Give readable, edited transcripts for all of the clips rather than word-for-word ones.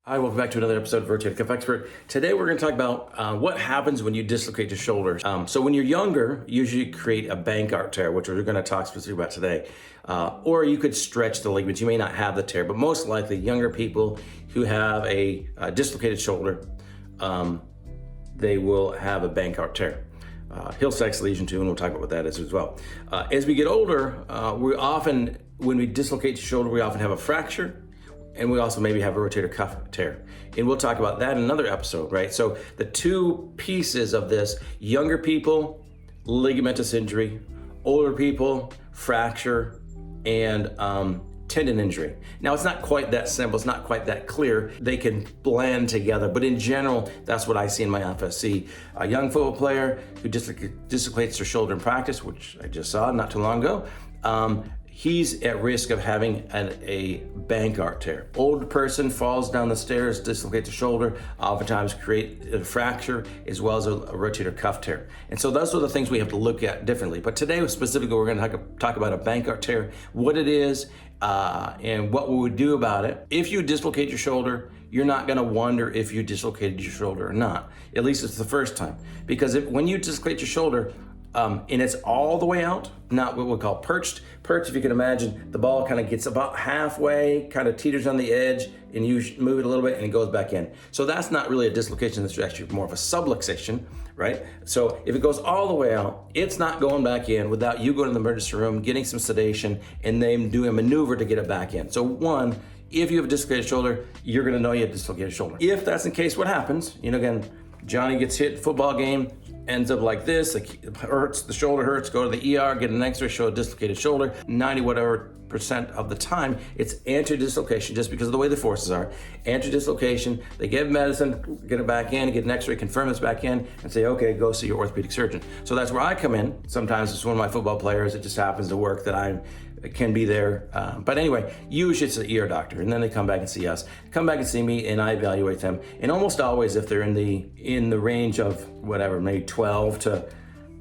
Hi, welcome back to another episode of Rotator Cuff Expert. Today we're going to talk about what happens when you dislocate your shoulders. So when you're younger, usually you create a Bankart tear, which we're going to talk specifically about today. Or you could stretch the ligaments. You may not have the tear, but most likely younger people who have a dislocated shoulder, they will have a Bankart tear. Hill-Sachs lesion too, and we'll talk about what that is as well. As we get older, when we dislocate the shoulder, we often have a fracture. And we also maybe have a rotator cuff tear. And we'll talk about that in another episode, right? So the two pieces of this, younger people, ligamentous injury, older people, fracture, and tendon injury. Now, it's not quite that simple. It's not quite that clear. They can blend together. But in general, that's what I see in my office. See a young football player who dislocates their shoulder in practice, which I just saw not too long ago. He's at risk of having a Bankart tear. Old person falls down the stairs, dislocates the shoulder, oftentimes create a fracture as well as a rotator cuff tear. And so those are the things we have to look at differently. But today specifically, we're going to talk about a Bankart tear, what it is, and what we would do about it. If you dislocate your shoulder, you're not going to wonder if you dislocated your shoulder or not. At least it's the first time. Because when you dislocate your shoulder, and it's all the way out, not what we call perched. Perched, if you can imagine, the ball kind of gets about halfway, kind of teeters on the edge, and you move it a little bit and it goes back in. So that's not really a dislocation, that's actually more of a subluxation, right? So if it goes all the way out, it's not going back in without you going to the emergency room, getting some sedation, and then doing a maneuver to get it back in. So one, if you have a dislocated shoulder, you're gonna know you have a dislocated shoulder. If that's the case, what happens? Again, Johnny gets hit, football game, ends up like this, it hurts, the shoulder hurts, go to the ER, get an x-ray, show a dislocated shoulder. 90% of the time, it's anterior dislocation just because of the way the forces are. Anterior dislocation, they give medicine, get it back in, get an x-ray, confirm it's back in, and say, okay, go see your orthopedic surgeon. So that's where I come in. Sometimes it's one of my football players, it just happens to work that I can be there. But anyway, usually it's an ER doctor, and then they come back and see us, come back and see me, and I evaluate them. And almost always, if they're in the range of whatever, maybe 12 to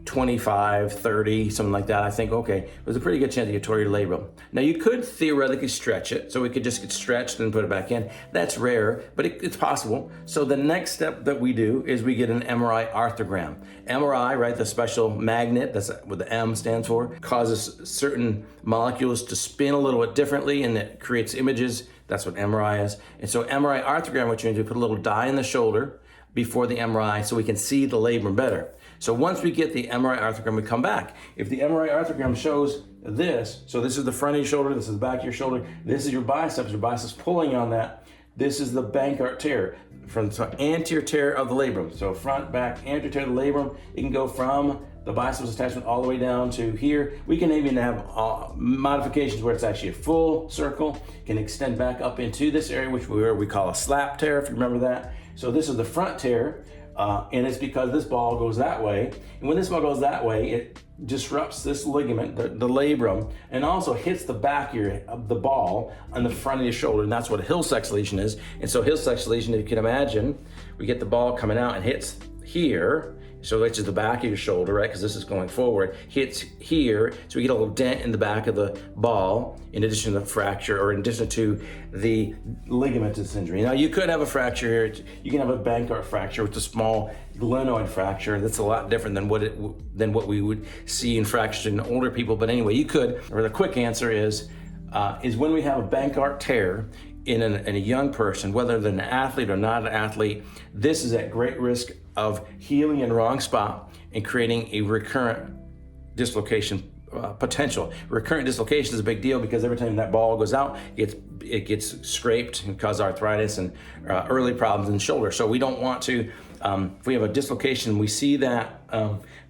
25, 30, something like that, I think, okay, there's a pretty good chance you get tore your labrum. Now, you could theoretically stretch it, so we could just get stretched and put it back in. That's rare, but it's possible. So the next step that we do is we get an MRI arthrogram. MRI, right, the special magnet, that's what the M stands for, causes certain molecules to spin a little bit differently, and it creates images. That's what MRI is. And so MRI arthrogram, what you do, put a little dye in the shoulder before the MRI so we can see the labrum better. So once we get the MRI arthrogram, we come back. If the MRI arthrogram shows this, so this is the front of your shoulder, this is the back of your shoulder, this is your biceps pulling on that, this is the Bankart tear, from the anterior tear of the labrum. So front, back, anterior tear of the labrum, it can go from the biceps attachment all the way down to here. We can even have modifications where it's actually a full circle, can extend back up into this area, which we call a slap tear, if you remember that. So this is the front tear. And it's because this ball goes that way. And when this ball goes that way, it disrupts this ligament, the labrum, and also hits the back of the ball on the front of your shoulder. And that's what a Hill-Sachs lesion is. And so Hill-Sachs lesion, if you can imagine, we get the ball coming out and hits here. So which is the back of your shoulder, right? Because this is going forward, hits here. So we get a little dent in the back of the ball in addition to the fracture or in addition to the ligamentous injury. Now you could have a fracture here. You can have a Bankart fracture with a small glenoid fracture. That's a lot different than what we would see in fractures in older people. But anyway, you could, or the quick answer is when we have a Bankart tear in a young person, whether they're an athlete or not an athlete, this is at great risk of healing in the wrong spot and creating a recurrent dislocation potential. Recurrent dislocation is a big deal because every time that ball goes out, it gets scraped and cause arthritis and early problems in the shoulder. So we don't want to, if we have a dislocation, we see that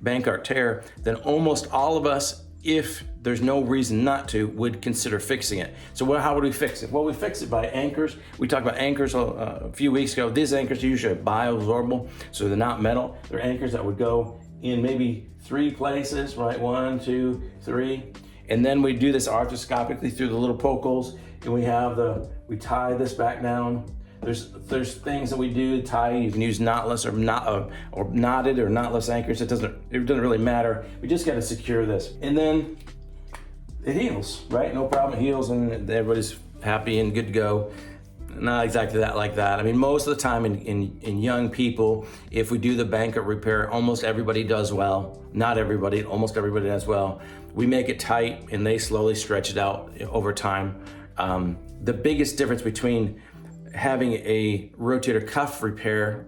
Bankart tear, then almost all of us, if there's no reason not to, would consider fixing it. So how would we fix it? Well, we fix it by anchors. We talked about anchors a few weeks ago. These anchors are usually bioabsorbable, so they're not metal. They're anchors that would go in maybe 3 places, right? 1, 2, 3. And then we do this arthroscopically through the little poke holes, and we tie this back down. There's things that we do to tie. You can use knotless or knotted or knotless anchors. It doesn't really matter. We just got to secure this, and then it heals, right? No problem. It heals, and everybody's happy and good to go. Not exactly that like that. I mean, most of the time in young people, if we do the Bankart repair, almost everybody does well. Not everybody, almost everybody does well. We make it tight and they slowly stretch it out over time. The biggest difference between having a rotator cuff repair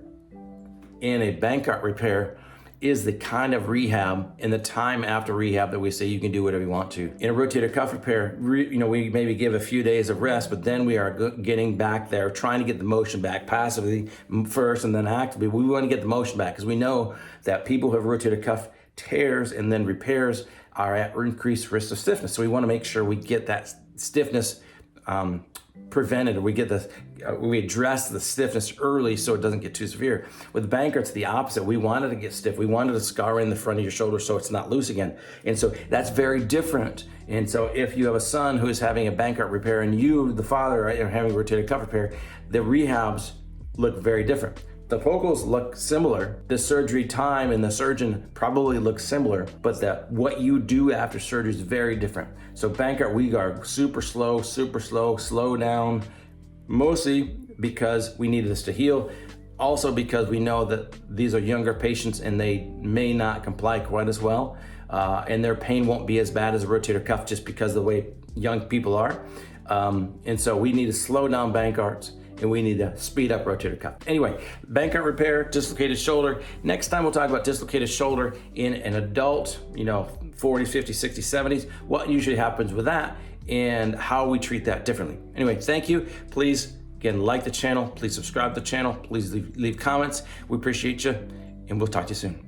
and a Bankart repair is the kind of rehab and the time after rehab that we say you can do whatever you want to. In a rotator cuff repair, we maybe give a few days of rest, but then we are getting back there, trying to get the motion back passively first and then actively. We want to get the motion back because we know that people who have rotator cuff tears and then repairs are at increased risk of stiffness. So we want to make sure we get that stiffness prevented, or we address the stiffness early so it doesn't get too severe. With the Bankart, it's the opposite. We wanted to get stiff. We wanted to scar in the front of your shoulder so it's not loose again. And so that's very different. And so if you have a son who is having a Bankart repair and you, the father, are having a rotator cuff repair, the rehabs look very different. The focals look similar. The surgery time and the surgeon probably looks similar, but what you do after surgery is very different. So Bankart, we are super slow down, mostly because we need this to heal. Also because we know that these are younger patients and they may not comply quite as well. And their pain won't be as bad as a rotator cuff just because of the way young people are. And so we need to slow down Bankarts and we need to speed up rotator cuff. Anyway, Bankart repair, dislocated shoulder. Next time we'll talk about dislocated shoulder in an adult, 40s, 50s, 60s, 70s, what usually happens with that and how we treat that differently. Anyway, thank you. Please, again, like the channel. Please subscribe to the channel. Please leave comments. We appreciate you and we'll talk to you soon.